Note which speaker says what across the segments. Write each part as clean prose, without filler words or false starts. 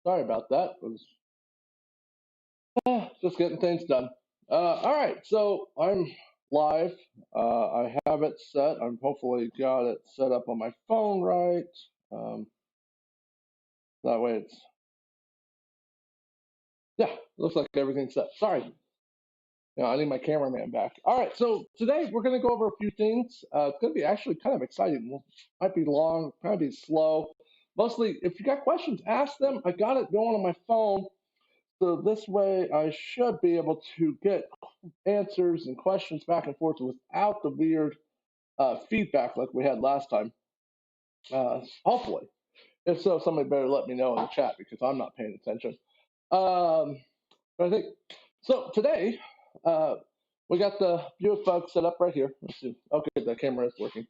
Speaker 1: Sorry about that. Was just getting things done. All right, so I'm live. I have it set. I'm hopefully got it set up on my phone right. Um, that way it's yeah. Looks like everything's set. Sorry, I need my cameraman back. All right, so today we're going to go over a few things. It's going to be actually kind of exciting. Might be long, might be slow. Mostly, if you got questions, ask them. I got it going on my phone. So this way I should be able to get answers and questions back and forth without the weird feedback like we had last time. Hopefully. If so, somebody better let me know in the chat because I'm not paying attention. But I think so. Today, we got the Buick bug set up right here. Let's see. Okay, the camera is working.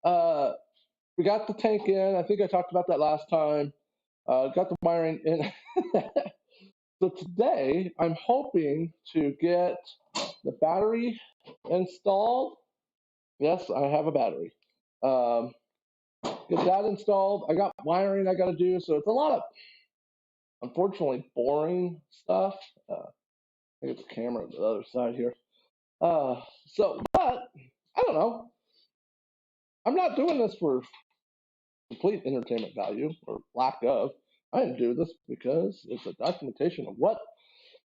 Speaker 1: We got the tank in. I think I talked about that last time. Got the wiring in. So today, I'm hoping to get the battery installed. Yes, I have a battery. Get that installed. I got wiring I got to do, so it's a lot of, unfortunately, boring stuff. I think it's a camera on the other side here. But I don't know. I'm not doing this for complete entertainment value or lack of. I am doing this because it's a documentation of what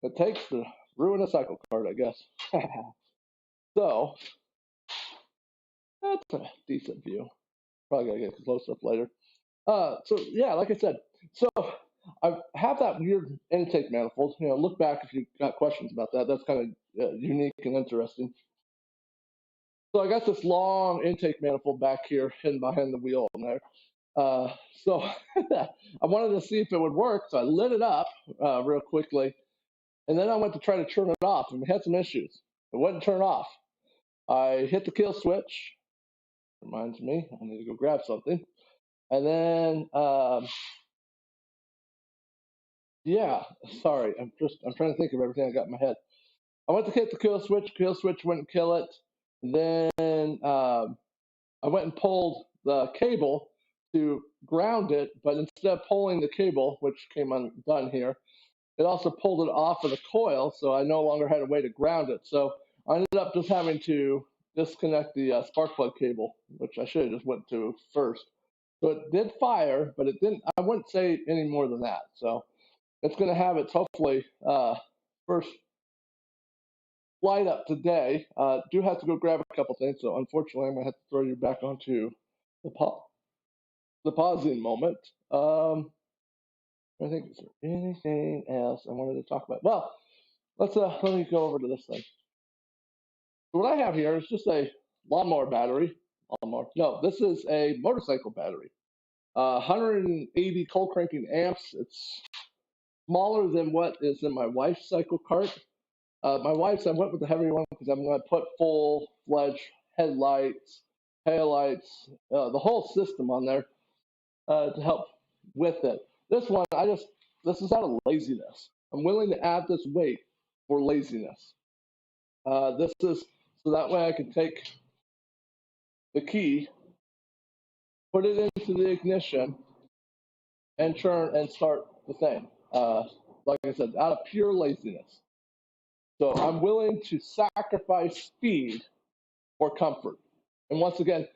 Speaker 1: it takes to ruin a cycle cart, I guess. So that's a decent view. Probably gotta get close up later. So yeah, like I said, so I have that weird intake manifold. Look back if you got questions about that. That's kind of unique and interesting. So I got this long intake manifold back here hidden behind the wheel in there. So I wanted to see if it would work, so I lit it up real quickly, and then I went to try to turn it off, and we had some issues. It wouldn't turn off. I hit the kill switch. Reminds me, I need to go grab something. And then, yeah, sorry, I'm trying to think of everything I got in my head. I went to hit the kill switch wouldn't kill it. Then I went and pulled the cable to ground it, but instead of pulling the cable, which came undone here, it also pulled it off of the coil, so I no longer had a way to ground it. So I ended up just having to disconnect the spark plug cable, which I should have just went to first. So it did fire, but it didn't. I wouldn't say any more than that. So it's going to have its hopefully first light up today. Do have to go grab a couple things, so unfortunately I'm going to have to throw you back onto the pausing moment. I think is there anything else I wanted to talk about? Well, let me go over to this thing. So what I have here is just a lawnmower battery. Lawnmower. No, this is a motorcycle battery. 180 cold cranking amps. It's smaller than what is in my wife's CycleKart. My wife's, I went with the heavy one because I'm going to put full-fledged headlights, taillights, the whole system on there to help with it. This one, this is out of laziness. I'm willing to add this weight for laziness. This is so that way I can take the key, put it into the ignition, and turn and start the thing. Like I said, out of pure laziness. So I'm willing to sacrifice speed for comfort. And once again,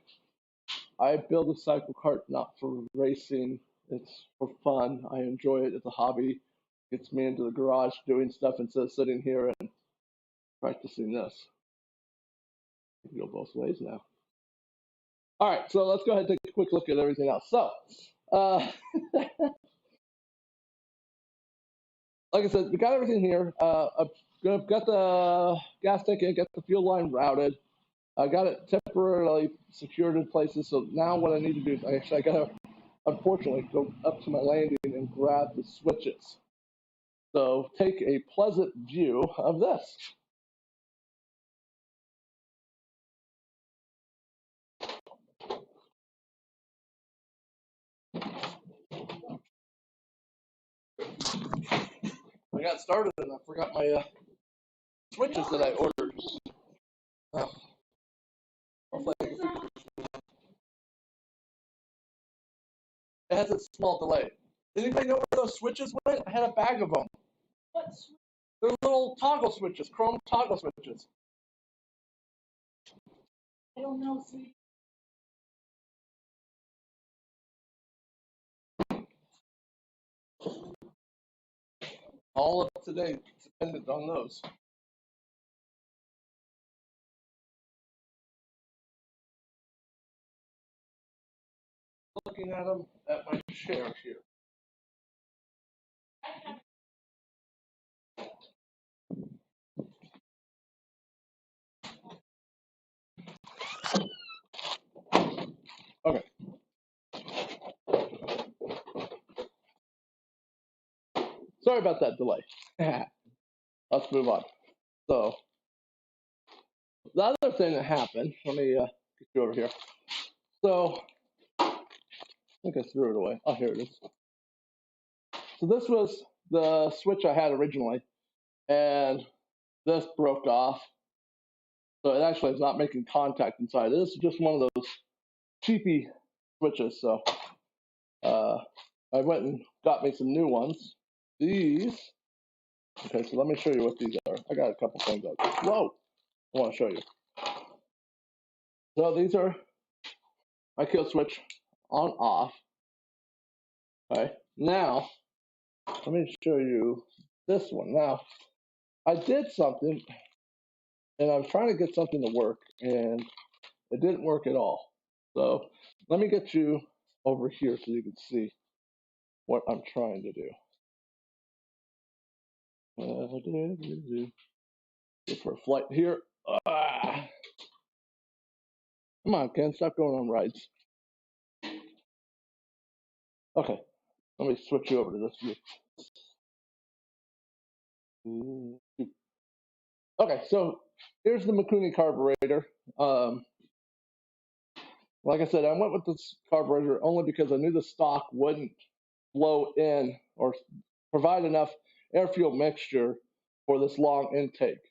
Speaker 1: I build a cycle cart not for racing. It's for fun. I enjoy it. It's a hobby. Gets me into the garage doing stuff instead of sitting here and practicing this. You can go both ways now. All right, so let's go ahead and take a quick look at everything else. So, like I said, we got everything here. I've got the gas tank in, got the fuel line routed. I got it temporarily secured in places. So now what I need to do is I got to, unfortunately, go up to my landing and grab the switches. So take a pleasant view of this. I got started and I forgot my switches that I ordered. Oh, it has a small delay. Anybody know where those switches went? I had a bag of them. What? They're little toggle switches, chrome toggle switches. I don't know. See. All of today depended on those. Looking at them at my chair here. Okay. Sorry about that delay. Let's move on. So the other thing that happened, let me get you over here. So I think I threw it away. Oh, here it is. So this was the switch I had originally, and this broke off. So it actually is not making contact inside. This is just one of those cheapy switches. So I went and got me some new ones. These. Okay, so let me show you what these are. I got a couple things out. Whoa! I want to show you. So these are my kill switch on off. Okay. Now let me show you this one. Now I did something, and I was trying to get something to work, and it didn't work at all. So let me get you over here so you can see what I'm trying to do. Go for a flight here. Come on, Ken, stop going on rides. Okay, let me switch you over to this view. Okay, so here's the Mikuni carburetor. Like I said, I went with this carburetor only because I knew the stock wouldn't flow in or provide enough air fuel mixture for this long intake.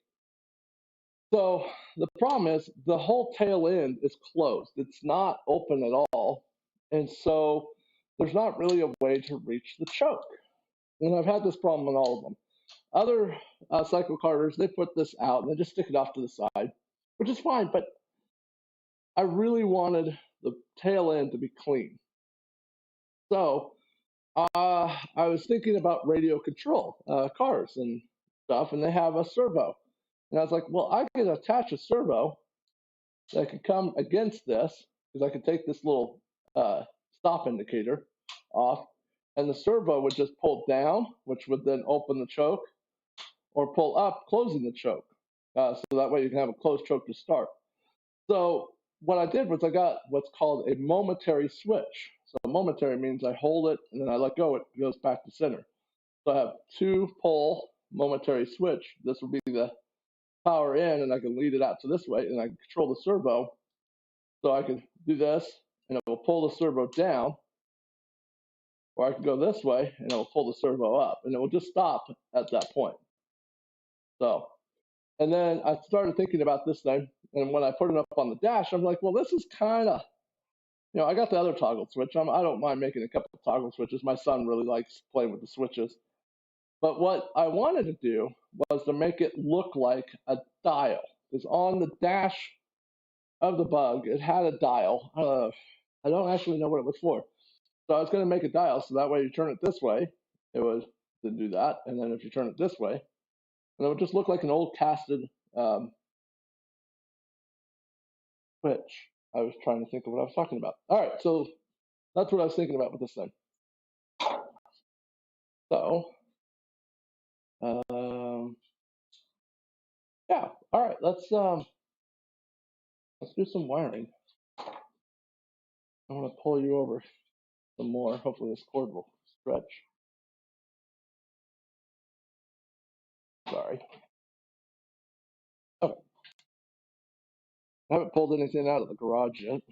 Speaker 1: So the problem is the whole tail end is closed. It's not open at all. And so there's not really a way to reach the choke. And I've had this problem on all of them. Other CycleKarters, they put this out and they just stick it off to the side, which is fine. But I really wanted the tail end to be clean. So I was thinking about radio control cars and stuff, and they have a servo. And I was like, well, I could attach a servo that could come against this because I could take this little stop indicator off, and the servo would just pull down, which would then open the choke, or pull up, closing the choke. So that way you can have a closed choke to start. So what I did was I got what's called a momentary switch. So momentary means I hold it and then I let go, it goes back to center. So I have 2-pole momentary switch. This will be the power in, and I can lead it out to this way, and I can control the servo. So I can do this, and it will pull the servo down, or I can go this way, and it will pull the servo up, and it will just stop at that point. So, and then I started thinking about this thing, and when I put it up on the dash, I'm like, well, this is kind of, I got the other toggle switch. I don't mind making a couple of toggle switches. My son really likes playing with the switches. But what I wanted to do was to make it look like a dial. Because on the dash of the Bug, it had a dial. I don't actually know what it was for. So I was going to make a dial so that way you turn it this way, it would do that. And then if you turn it this way, and it would just look like an old casted switch. I was trying to think of what I was talking about. All right, so that's what I was thinking about with this thing. So, yeah, all right, let's do some wiring. I want to pull you over some more. Hopefully this cord will stretch. Sorry. Okay. I haven't pulled anything out of the garage yet.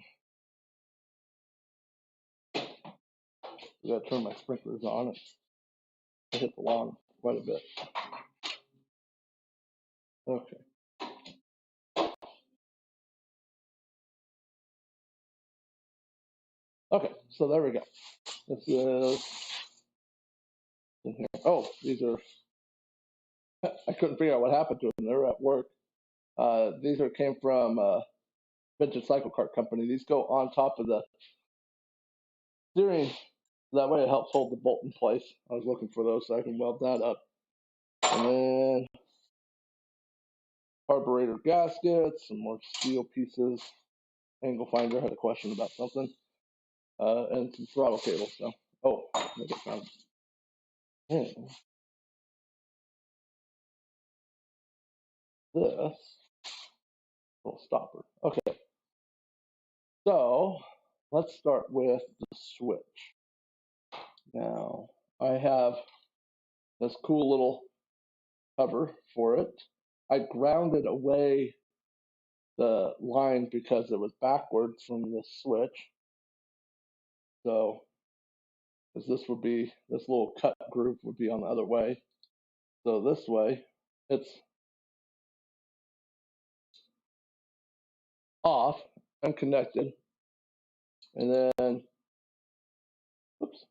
Speaker 1: I gotta turn my sprinklers on. I hit the lawn quite a bit. Okay. Okay, so there we go. This is in here? Oh, these are, I couldn't figure out what happened to them. They were at work. These came from Midget CycleKart company. These go on top of the steering. That way it helps hold the bolt in place. I was looking for those so I can weld that up. And then carburetor gaskets, some more steel pieces. Angle finder had a question about something. And some throttle cables. So, oh, I think I found this little stopper. Okay, so let's start with the switch. Now, I have this cool little cover for it. I grounded away the line because it was backwards from the switch. So, as this would be, this little cut groove would be on the other way. So this way, it's off and connected. And then, oops,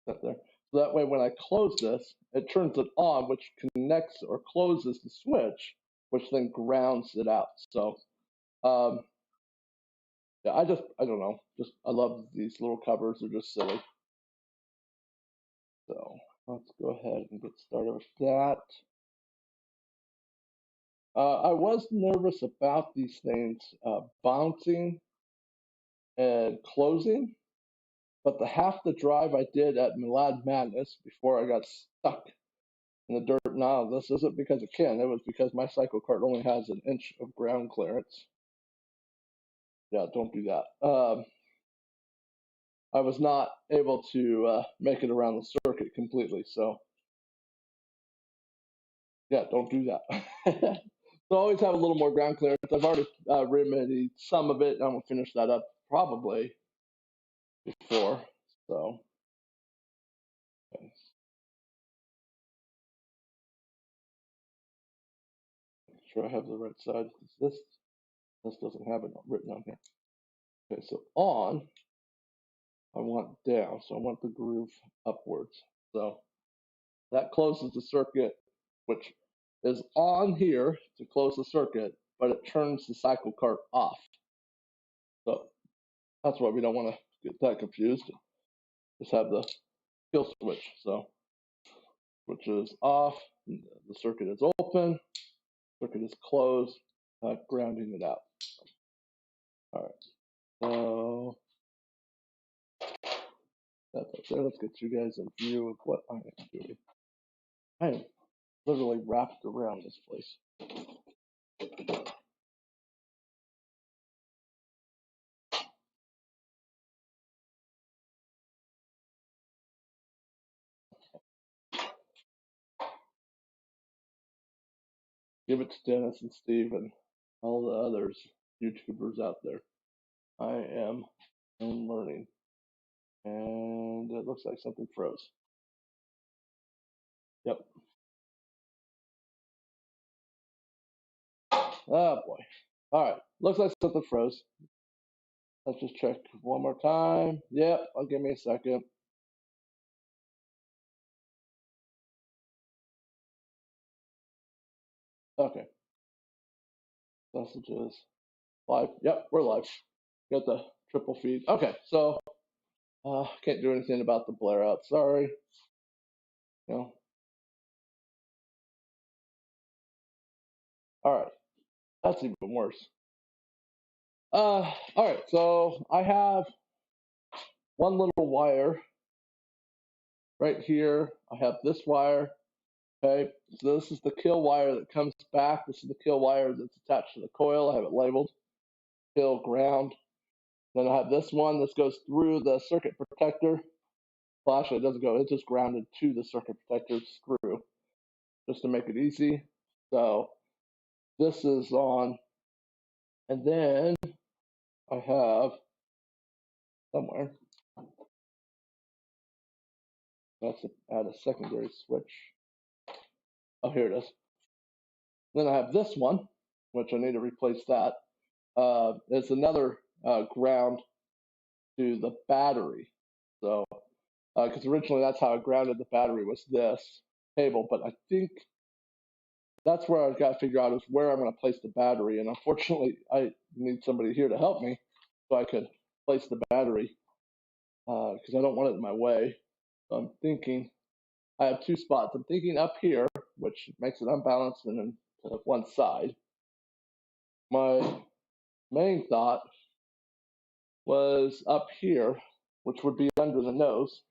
Speaker 1: that there. So that way, when I close this, it turns it on, which connects or closes the switch, which then grounds it out. So, yeah, I don't know. I love these little covers. They're just silly. So let's go ahead and get started with that. I was nervous about these things bouncing and closing, but half the drive I did at Milad Madness before I got stuck in the dirt. Now, this isn't because of Ken. It was because my CycleKart only has an inch of ground clearance. Yeah, don't do that. I was not able to make it around the circuit completely, so yeah, don't do that. So always have a little more ground clearance. I've already remedied some of it. I'm gonna finish that up probably before. So okay. Make sure I have the right side because this doesn't have it written on here. Okay, so on, I want down, so I want the groove upwards. So that closes the circuit, which is on here to close the circuit, but it turns the CycleKart off. So that's why we don't want to get that confused. Just have the kill switch. So switch is off, the circuit is open, circuit is closed, grounding it out. All right, so that's up there. Let's get you guys a view of what I am doing. I am literally wrapped around this place. Give it to Dennis and Steve and all the others YouTubers out there. I am learning, and it looks like something froze. Yep. Oh boy. All right. Looks like something froze. Let's just check one more time. Yep. I'll give me a second. Okay. Messages. Live. Yep. We're live. Got the triple feed. Okay. So can't do anything about the blare out. Sorry. You know. All right. That's even worse. All right. So I have one little wire right here. I have this wire. Okay, so this is the kill wire that comes back. This is the kill wire that's attached to the coil. I have it labeled kill ground. Then I have this one. This goes through the circuit protector. Well, actually, it doesn't go. It's just grounded to the circuit protector screw, just to make it easy. So this is on, and then I have somewhere. Let's add a secondary switch. Oh, here it is. Then I have this one, which I need to replace that. It's another ground to the battery. So because originally that's how I grounded the battery, was this cable. But I think that's where I've got to figure out is where I'm going to place the battery. And unfortunately, I need somebody here to help me so I could place the battery because I don't want it in my way. So I'm thinking I have two spots. I'm thinking up here, which makes it unbalanced and then to one side. My main thought was up here, which would be under the nose,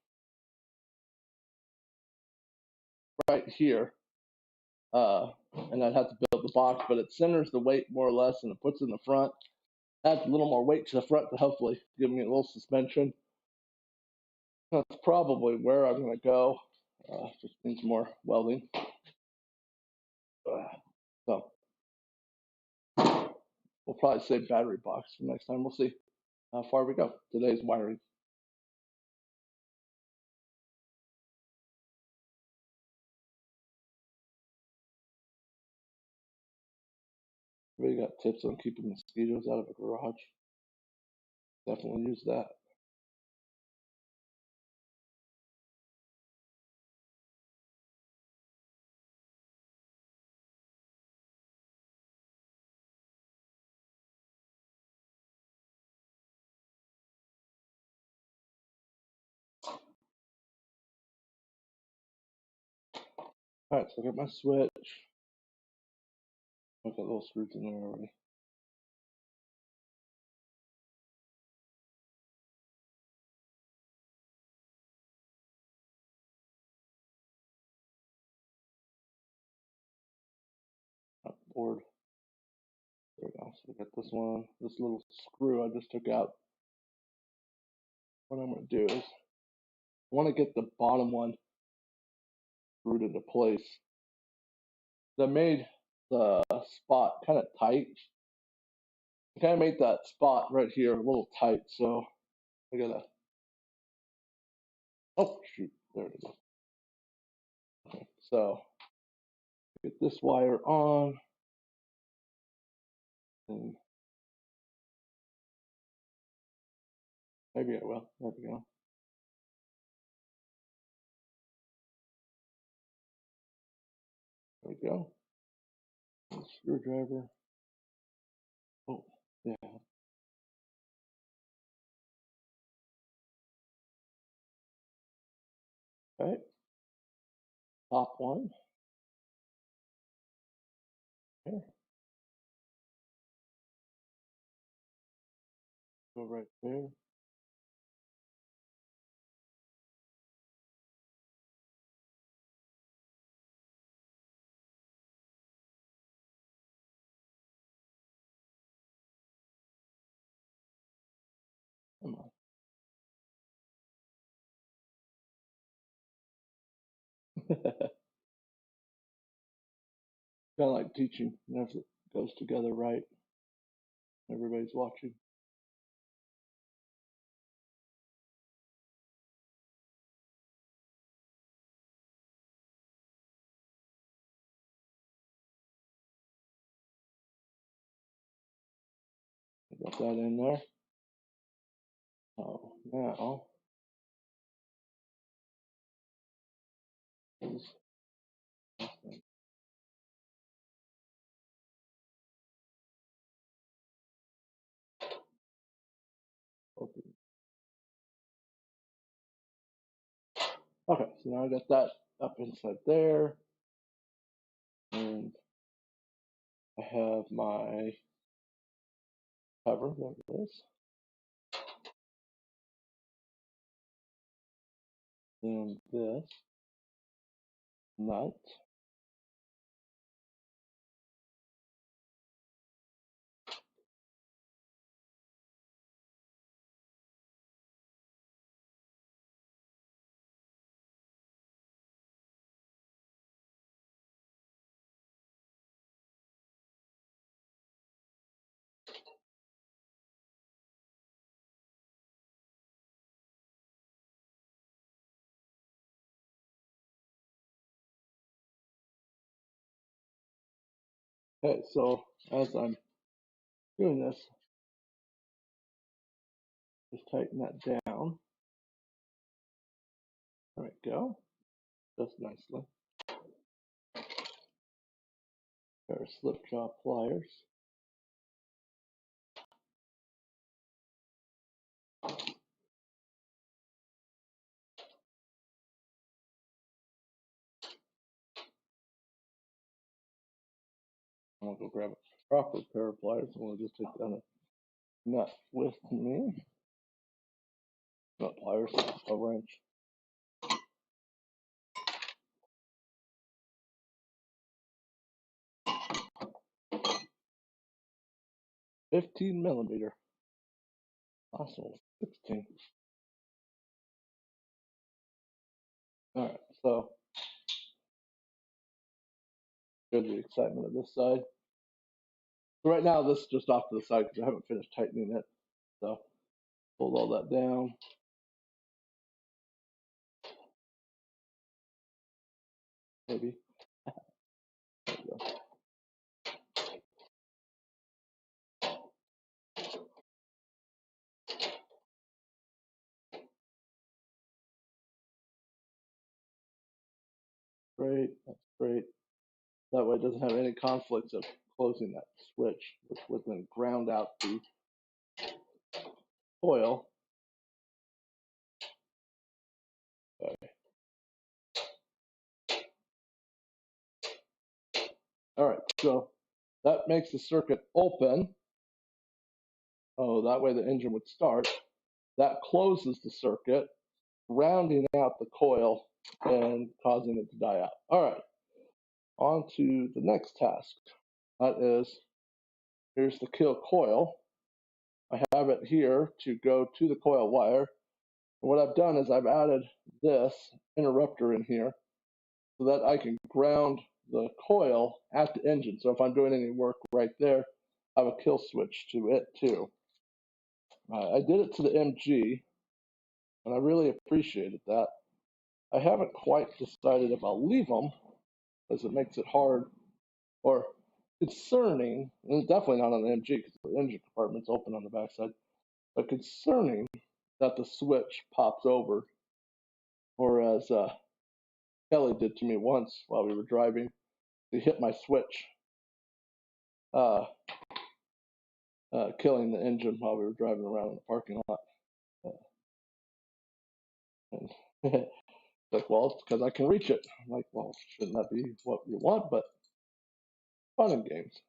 Speaker 1: right here. And I'd have to build the box, but it centers the weight more or less and it puts it in the front. Adds a little more weight to the front to hopefully give me a little suspension. That's probably where I'm going to go. Just needs more welding. So we'll probably save battery box for next time. We'll see how far we go. Today's wiring. Really got tips on keeping mosquitoes out of a garage. Definitely use that. All right, so I got my switch. I've got little screws in there already. Board. There we go. So I got this one, this little screw I just took out. What I'm going to do is I want to get the bottom one screwed into place. I made the spot kind of tight. I kind of made that spot right here a little tight, so I gotta. Oh shoot! There it is. Okay, so get this wire on, and maybe I will. There we go. There we go. Screwdriver. Oh yeah. Okay. Top one. Okay. Go right there. Come on. Kind of like teaching. If it goes together right, everybody's watching. I got that in there. Oh, now is open. Okay, so now I got that up inside there, and I have my cover. There it is. Then this nut. Okay, so as I'm doing this, just tighten that down. go. Just nicely. Pair of slip jaw pliers. I'm gonna go grab a proper pair of pliers. I'm gonna just take down a nut with me. Not pliers, a wrench. $15mm. Last one was 16. All right, so here's the excitement of this side. So right now, this is just off to the side because I haven't finished tightening it. So hold all that down. Maybe. There we go. Great, that's great. That way it doesn't have any conflicts of closing that switch, which would then ground out the coil. Okay. All right, so that makes the circuit open. Oh, that way the engine would start. That closes the circuit, rounding out the coil and causing it to die out. All right, on to the next task. That is, here's the kill coil. I have it here to go to the coil wire. And what I've done is I've added this interrupter in here so that I can ground the coil at the engine. So if I'm doing any work right there, I have a kill switch to it too. I did it to the MG, and I really appreciated that. I haven't quite decided if I'll leave them, because it makes it hard or concerning, and it's definitely not on the MG because the engine compartment's open on the backside, but concerning that the switch pops over, or as Kelly did to me once while we were driving, he hit my switch, uh, killing the engine while we were driving around in the parking lot. And like, well, it's because I can reach it. I'm like, well, shouldn't that be what you want? But fun and games.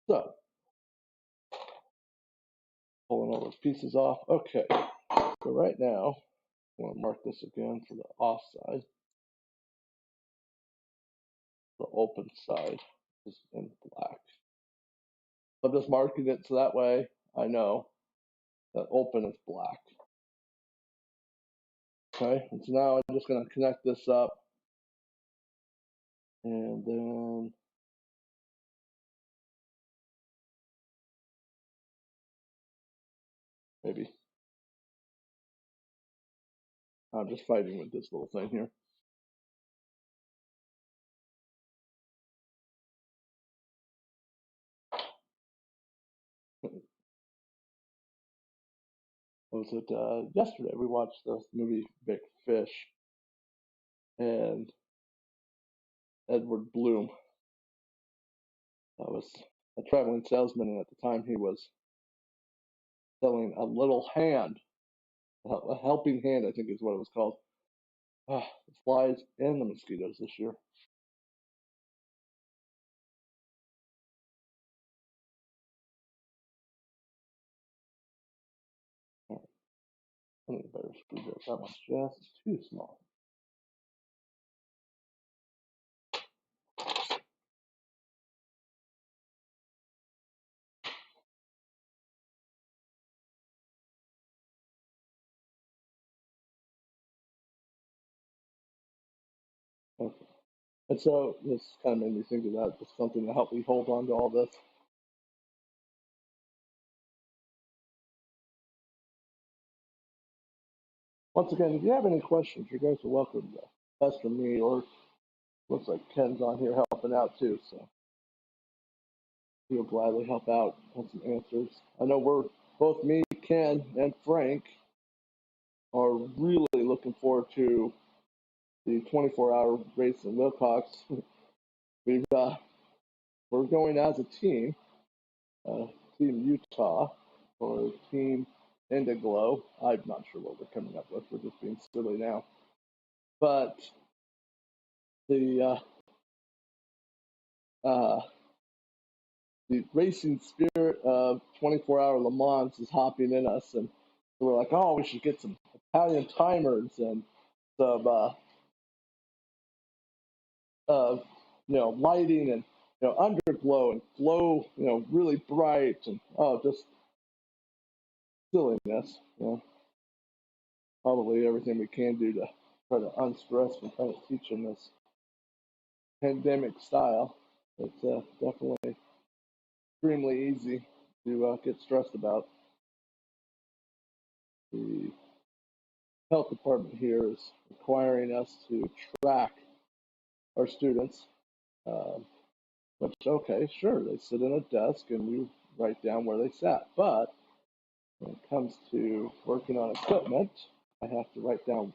Speaker 1: So, pulling all those pieces off. Okay, so right now, I'm going to mark this again for the off side. The open side is in black. I'm just marking it so that way I know that open is black. Okay, and so now I'm just going to connect this up, and then maybe I'm just fighting with this little thing here. Was it yesterday? We watched the movie Big Fish, and Edward Bloom was a traveling salesman, and at the time he was selling a little hand, a helping hand, I think is what it was called. The flies and the mosquitoes this year. All right. I need a better screwdriver. That one's just too small. Okay. And so this kind of made me think of that, just something to help me hold on to all this. Once again, if you have any questions, you guys are welcome to pester me, or looks like Ken's on here helping out too, so he'll gladly help out on some answers. I know we're both me, Ken, and Frank are really looking forward to the 24-hour race in Wilcox. We're going as a team, Team Utah or Team Indiglo. I'm not sure what we're coming up with. We're just being silly now. But the racing spirit of 24-hour Le Mans is hopping in us, and we're like, oh, we should get some Italian timers and some lighting and underglow and glow, really bright, and just silliness. Probably everything we can do to try to unstress and kind of teach them this pandemic style. It's definitely extremely easy to get stressed about. The health department here is requiring us to track our students. Which, okay, sure, they sit in a desk and you write down where they sat. But when it comes to working on equipment, I have to write down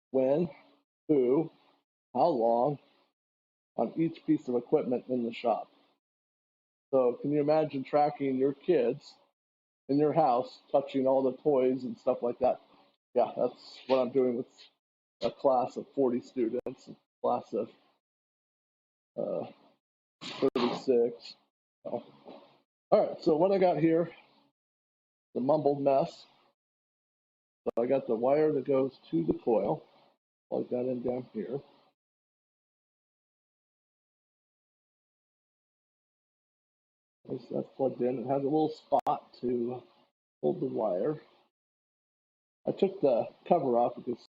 Speaker 1: when, who, how long on each piece of equipment in the shop. So can you imagine tracking your kids in your house, touching all the toys and stuff like that? Yeah, that's what I'm doing with a class of 40 students, a class of 36. Oh. All right, so what I got here, the mumbled mess. So I got the wire that goes to the coil. Plug that in down here. That's plugged in. It has a little spot to hold the wire. I took the cover off because,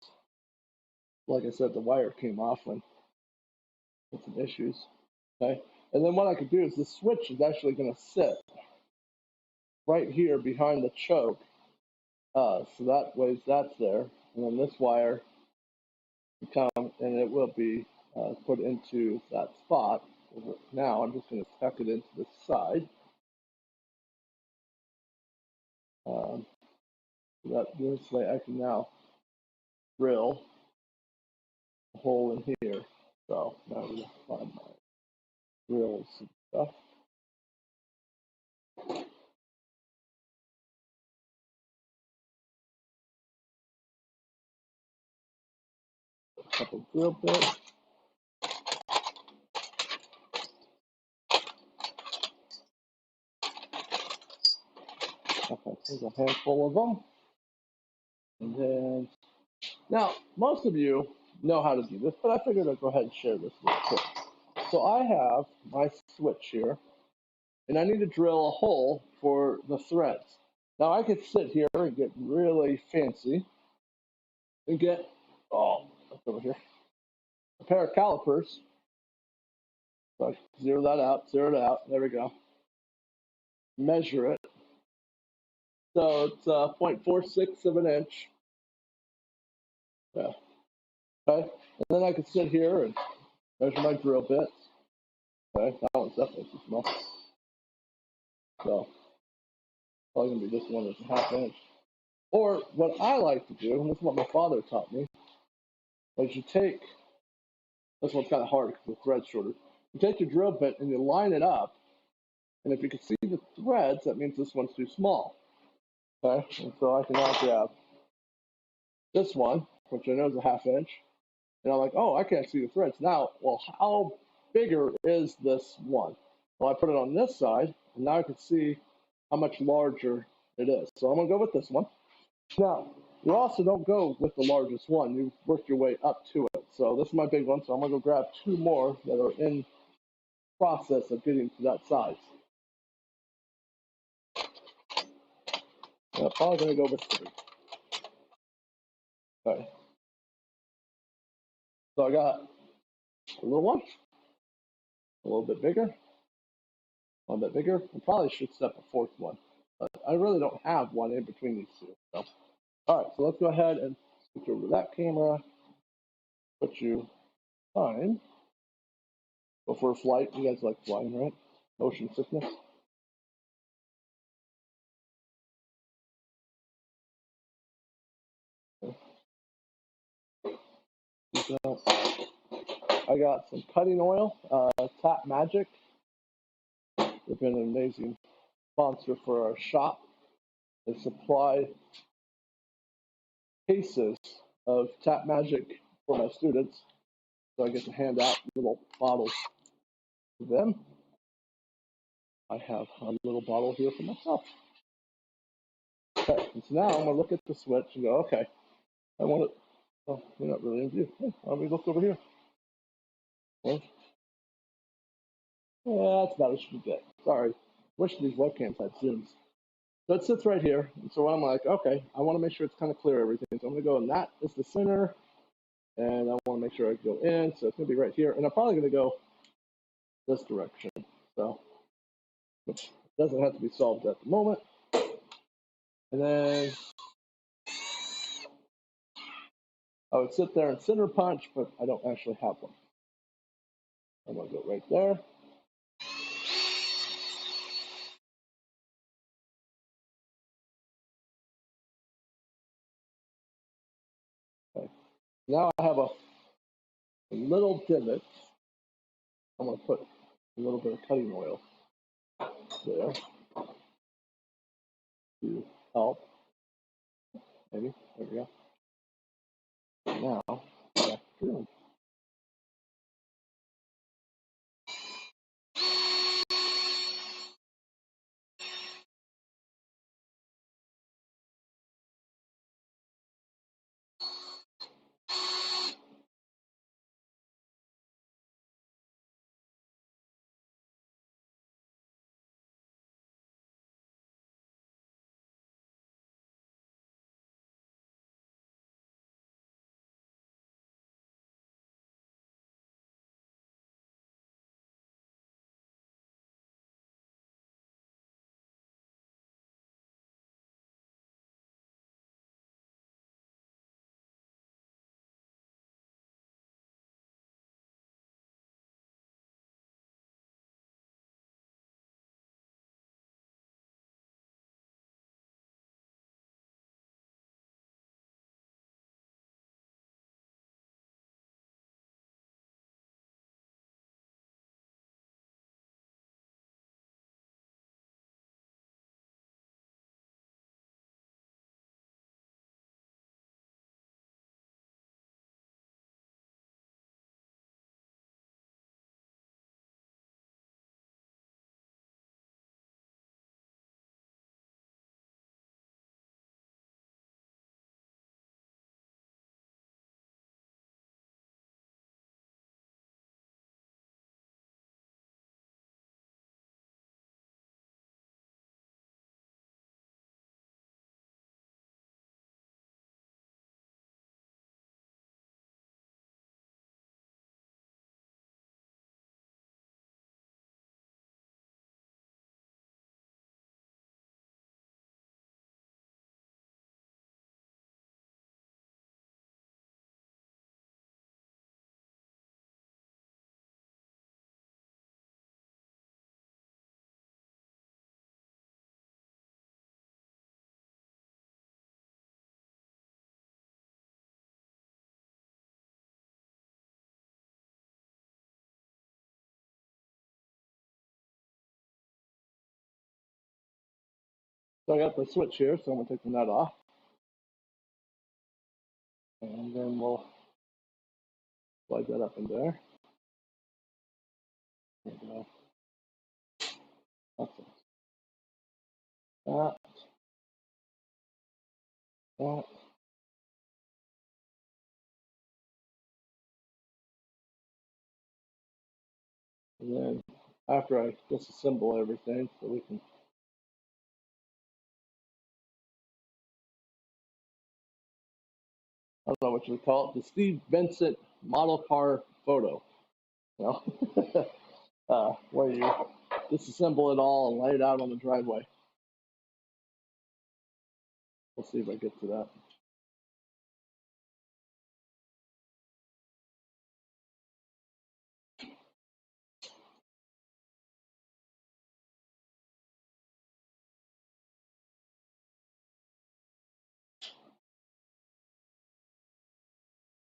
Speaker 1: like I said, the wire came off when with some issues. Okay, and then what I could do is the switch is actually going to sit right here behind the choke. So that way that's there, and then this wire will come and it will be put into that spot. Now I'm just going to tuck it into the side. So that this way I can now drill a hole in here. So now I'm going to find my drills and stuff. A couple drill bits. Okay, there's a handful of them. And then, now, most of you know how to do this, but I figured I'd go ahead and share this real quick. So I have my switch here, and I need to drill a hole for the threads. Now I could sit here and get really fancy and get, that's over here, a pair of calipers. So I zero that out, zero it out, there we go. Measure it. So it's 0.46 of an inch. Yeah. Okay. And then I could sit here and measure my drill bits. Okay, that one's definitely too small. So probably gonna be this one that's a half inch. Or what I like to do, and this is what my father taught me, is you take, this one's kind of hard because the thread's shorter. You take your drill bit and you line it up, and if you can see the threads, that means this one's too small. Okay, and so I can now grab this one, which I know is a half inch, and I'm like, oh, I can't see the threads. Now, well, how bigger is this one? Well, I put it on this side, and now I can see how much larger it is. So I'm gonna go with this one. Now, you also don't go with the largest one. You work your way up to it. So this is my big one. So I'm gonna go grab two more that are in process of getting to that size. I'm probably gonna go with three. Okay. So I got a little one, a little bit bigger, a little bit bigger. I probably should step a fourth one, but I really don't have one in between these two. So, all right. So let's go ahead and switch over to that camera. Put you on. Go for a flight. You guys like flying, right? Motion sickness. So I got some cutting oil, Tap Magic. They've been an amazing sponsor for our shop. They supply cases of Tap Magic for my students, so I get to hand out little bottles to them. I have a little bottle here for myself. Okay, and so now I'm gonna look at the switch and go, okay, I want it. Oh, you're not really in view. Hey, let me look over here. Well, yeah, that's about as you get. Sorry. Wish these webcams had zooms. So it sits right here. And so I'm like, okay, I want to make sure it's kind of clear everything. So I'm going to go, and that is the center. And I want to make sure I go in. So it's going to be right here. And I'm probably going to go this direction. So it doesn't have to be solved at the moment. And then I would sit there and center punch, but I don't actually have one. I'm going to go right there. Okay. Now I have a little divot. I'm going to put a little bit of cutting oil there to help. Maybe. There we go. Now, back to So I got the switch here, so I'm going to take the nut off. And then we'll slide that up in there. And, that's it. That, that. And then after I disassemble everything, so we can, I don't know what you would call it, the Steve Vincent model car photo. You know? Where you disassemble it all and lay it out on the driveway. We'll see if I get to that.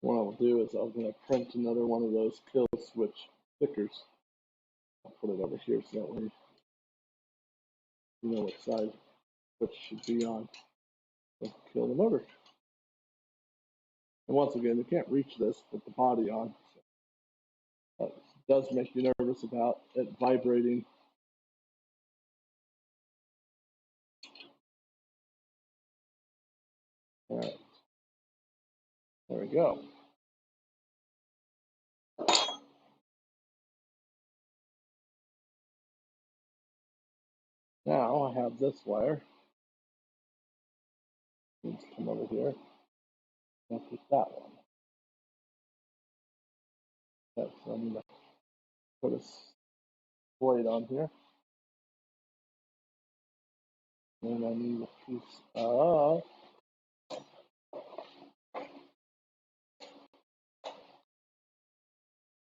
Speaker 1: What I'll do is I'm going to print another one of those kill switch stickers. I'll put it over here so that way you know what side switch should be on. So kill the motor. And once again, you can't reach this with the body on. So that does make you nervous about it vibrating. All right, there we go. Now I have this wire. Let's come over here. That's just that one. Okay, so I'm going to put a blade on here. And I need a piece of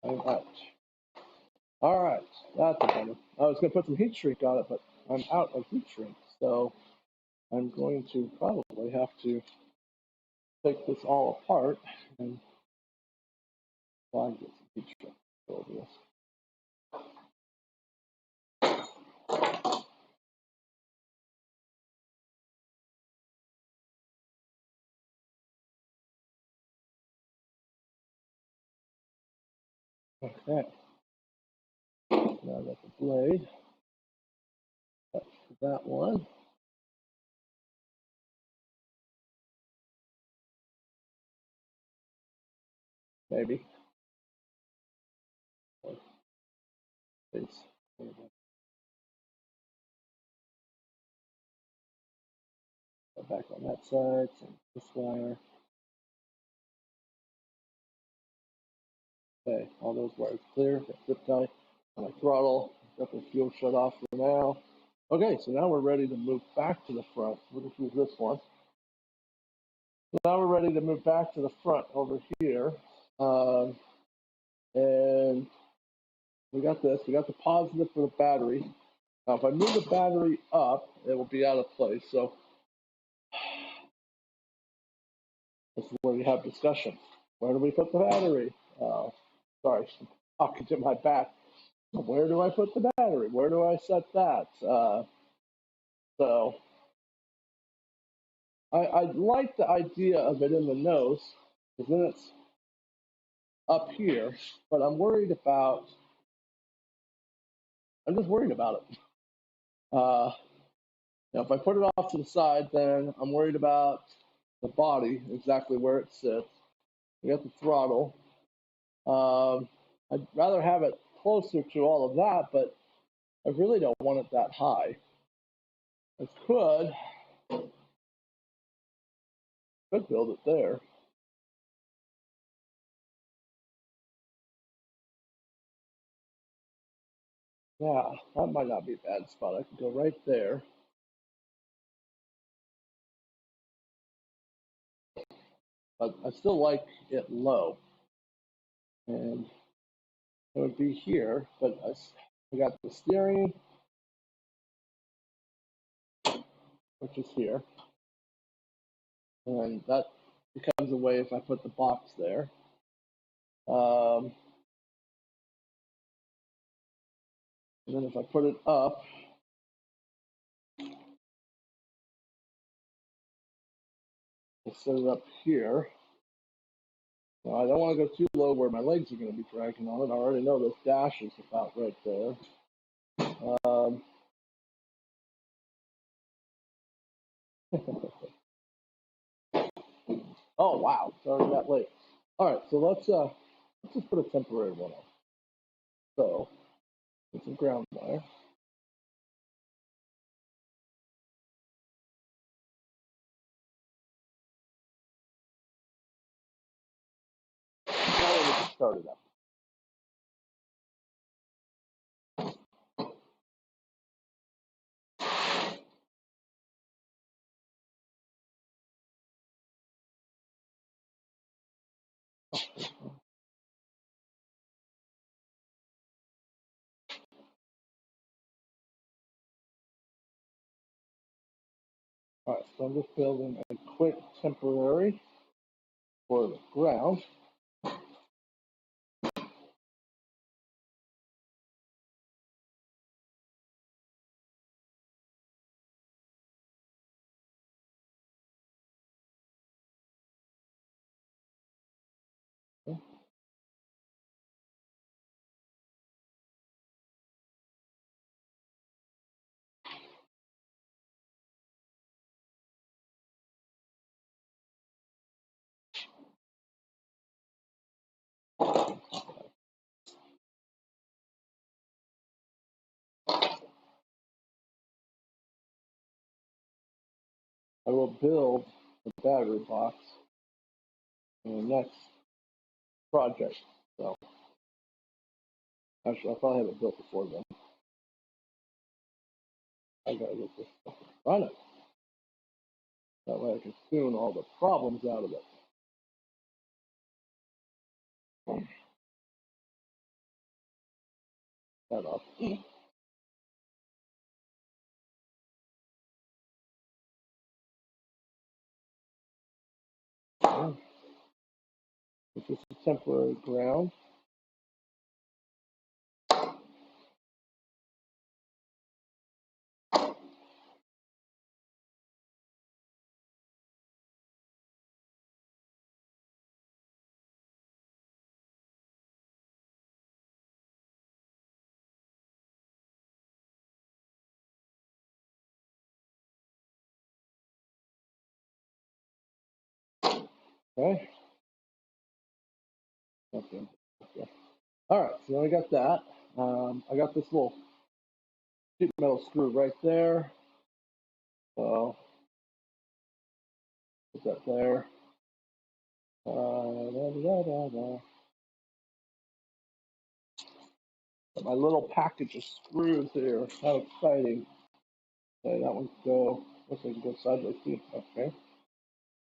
Speaker 1: I'm out. All right, that's a bummer. I was going to put some heat shrink on it, but I'm out of heat shrink. So I'm going to probably have to take this all apart and try and get some heat shrink over this. Okay, now I got the blade. That's that one. Maybe. Please. Go back on that side. So this wire. Okay, all those wires clear. Got zip tie on my throttle. Got the fuel shut off for now. Okay, so now we're ready to move back to the front. We'll just use this one. So now we're ready to move back to the front over here. And we got this. We got the positive for the battery. Now, if I move the battery up, it will be out of place. So this is where we have discussion. Where do we put the battery? Sorry, I'm talking to my back. Where do I put the battery? Where do I set that? So I like the idea of it in the nose, because then it's up here. But I'm just worried about it. Now, if I put it off to the side, then I'm worried about the body, exactly where it sits. We got the throttle. I'd rather have it closer to all of that, but I really don't want it that high. I could build it there. Yeah, that might not be a bad spot. I could go right there. But I still like it low. And it would be here, but I got the steering, which is here. And that becomes a way if I put the box there. And then if I put it up, I'll set it up here. Now, I don't want to go too low where my legs are going to be dragging on it. I already know this dash is about right there. Oh wow, it's already that late. All right, so let's just put a temporary one on. So it's a ground wire. Now we need to start it up. All right, so I'm just building a quick temporary for the ground. I will build the battery box in the next project. So actually, I'll probably have it built before then. I gotta get this stuff running. That way I can tune all the problems out of it. That up. This is a temporary ground. Okay. Okay. All right. So then I got that. I got this little sheet metal screw right there. So put that there. My little package of screws here. How exciting. Okay, that one's go. Looks like it goes sideways too. Okay.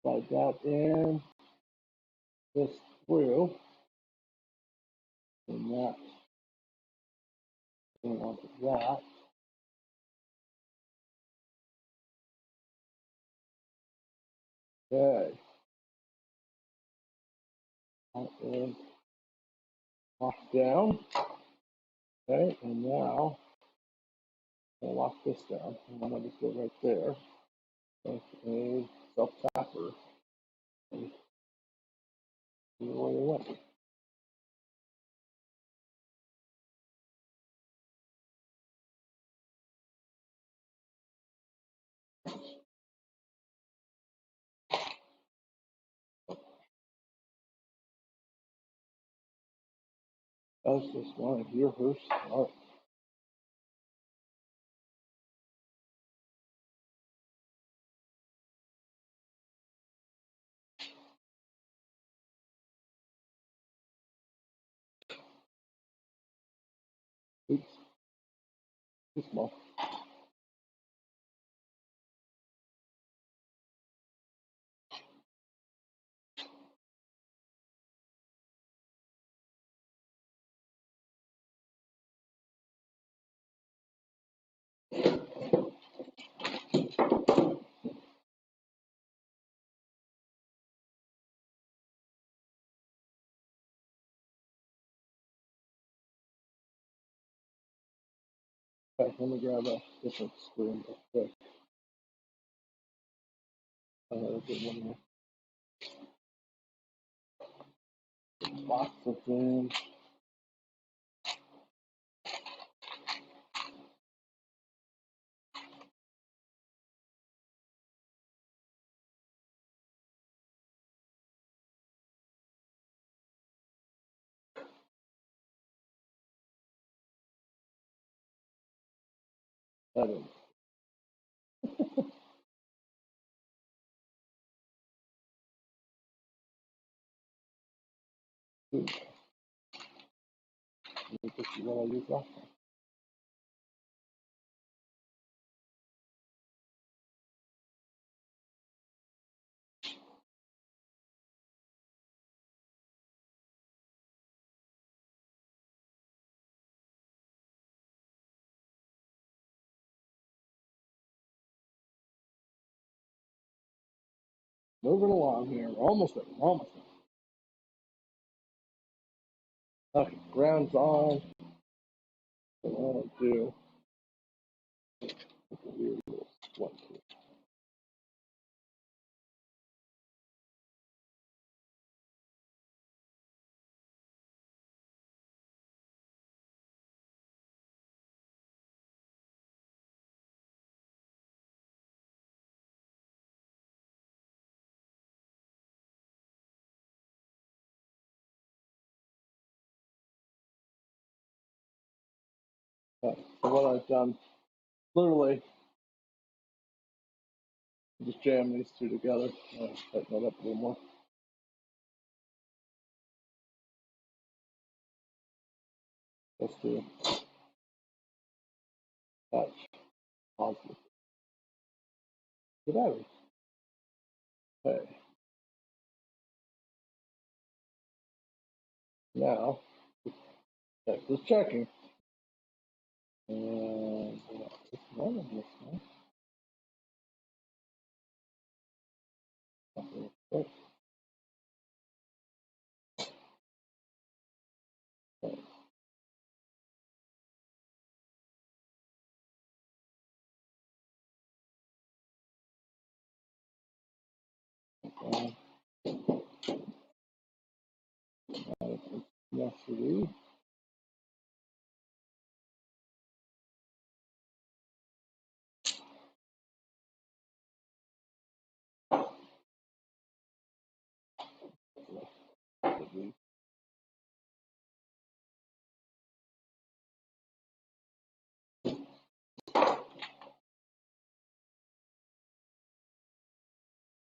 Speaker 1: Slide that in. This through. And that. And onto that. Okay. That is locked down. Okay. And now I'll lock this down. And then I'll just go right there with a self tapper. And see where they went. That's just one of your first start. Oops. Too small. Okay, let me grab a different screw real quick. Another good one here. Box it in. That in. Ooh, let me see what I use last time. Moving along here. We're almost there. We're almost there. Okay, ground's on. What I want to do is a weird little split here. Okay, so what I've done, literally, Just jam these two together. Tighten that up a little more. Let's do that. Positive. The battery. Okay. Now, check this checking. And this one and this one. Okay. Yesterday.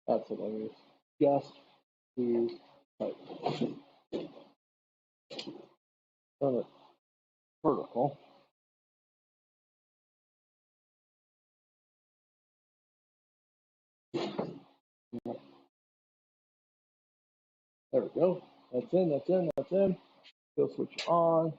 Speaker 1: That's what I mean. Just to type. Turn it vertical. There we go. That's in, that's in, that's in. Go switch on.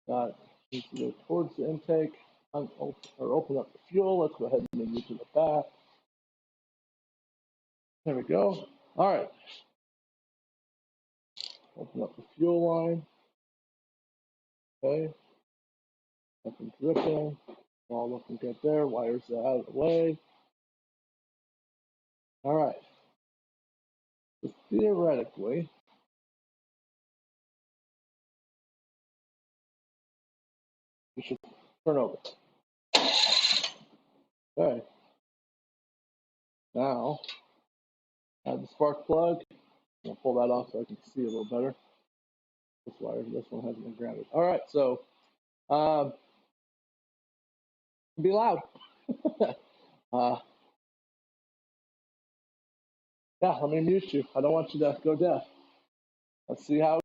Speaker 1: Got needs to go towards the intake. Or open up the fuel. Let's go ahead and move to the back. There we go. All right. Open up the fuel line. Okay. Nothing dripping. All looking good there. Wires are out of the way. All right. So theoretically, we should turn over. Okay. Now, add the spark plug. I'll pull that off so I can see a little better. This wire, this one hasn't been grounded. All right, so be loud. Yeah, let me mute you. I don't want you to go deaf. Let's see how.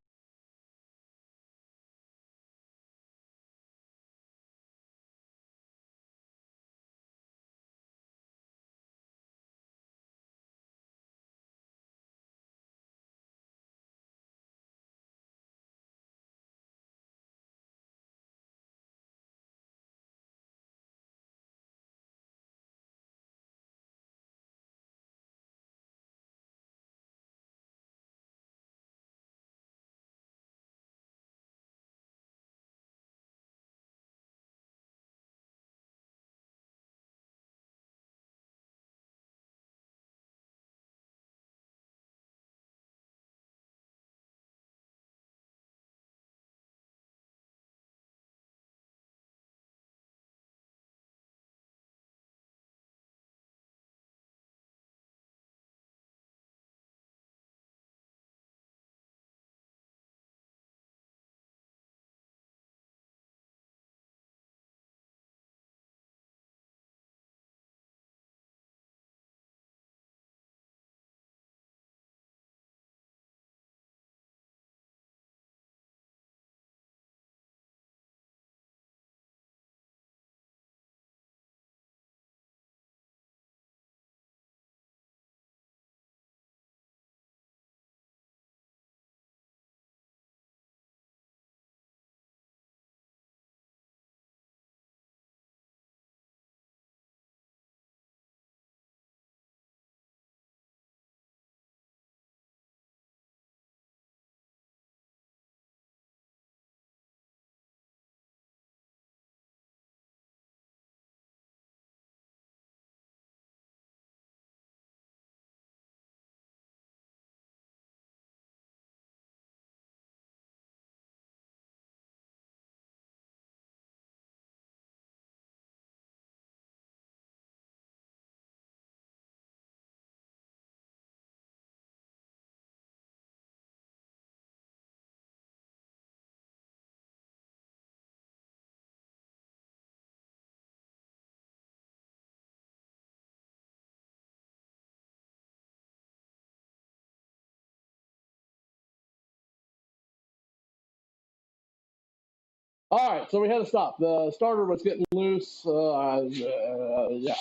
Speaker 1: All right, so we had to stop. The starter was getting loose. Yeah,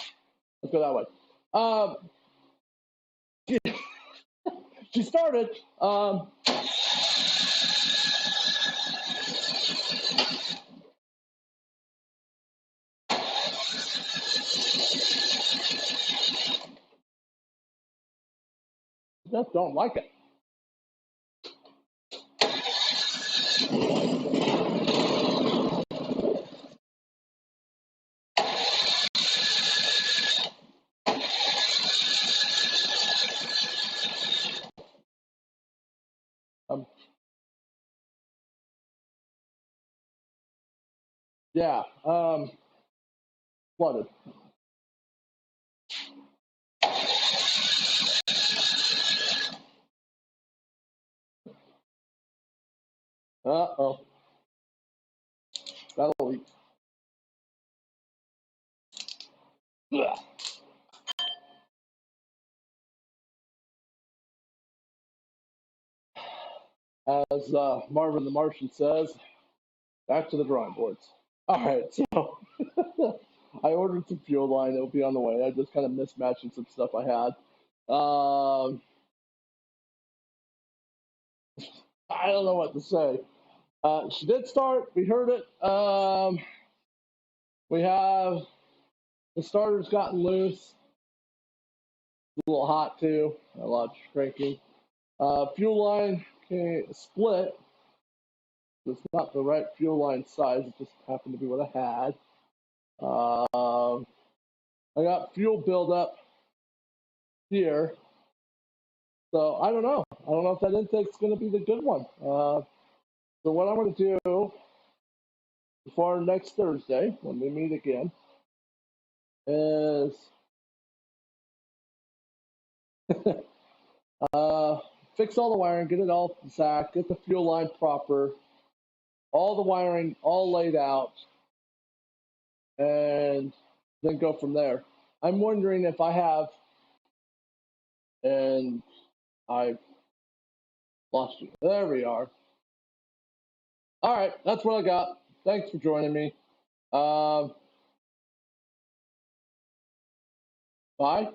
Speaker 1: let's go that way. Um, she started. Just don't like it. Um, yeah, flooded. Uh-oh, that'll leak. As Marvin the Martian says, back to the drawing boards. All right, so I ordered some fuel line. It'll be on the way. I just kind of mismatching some stuff I had. I don't know what to say. She did start. We heard it. We have the starter's gotten loose. It's a little hot too. A lot of cranking. Fuel line split. It's not the right fuel line size. It just happened to be what I had. I got fuel buildup here. So I don't know. I don't know if that intake's going to be the good one. So what I'm going to do before next Thursday, when we meet again, is uh, fix all the wiring, get it all exact, get the fuel line proper, all the wiring all laid out, and then go from there. I'm wondering if I have, and I lost you. There we are. All right, that's what I got. Thanks for joining me. Um, bye.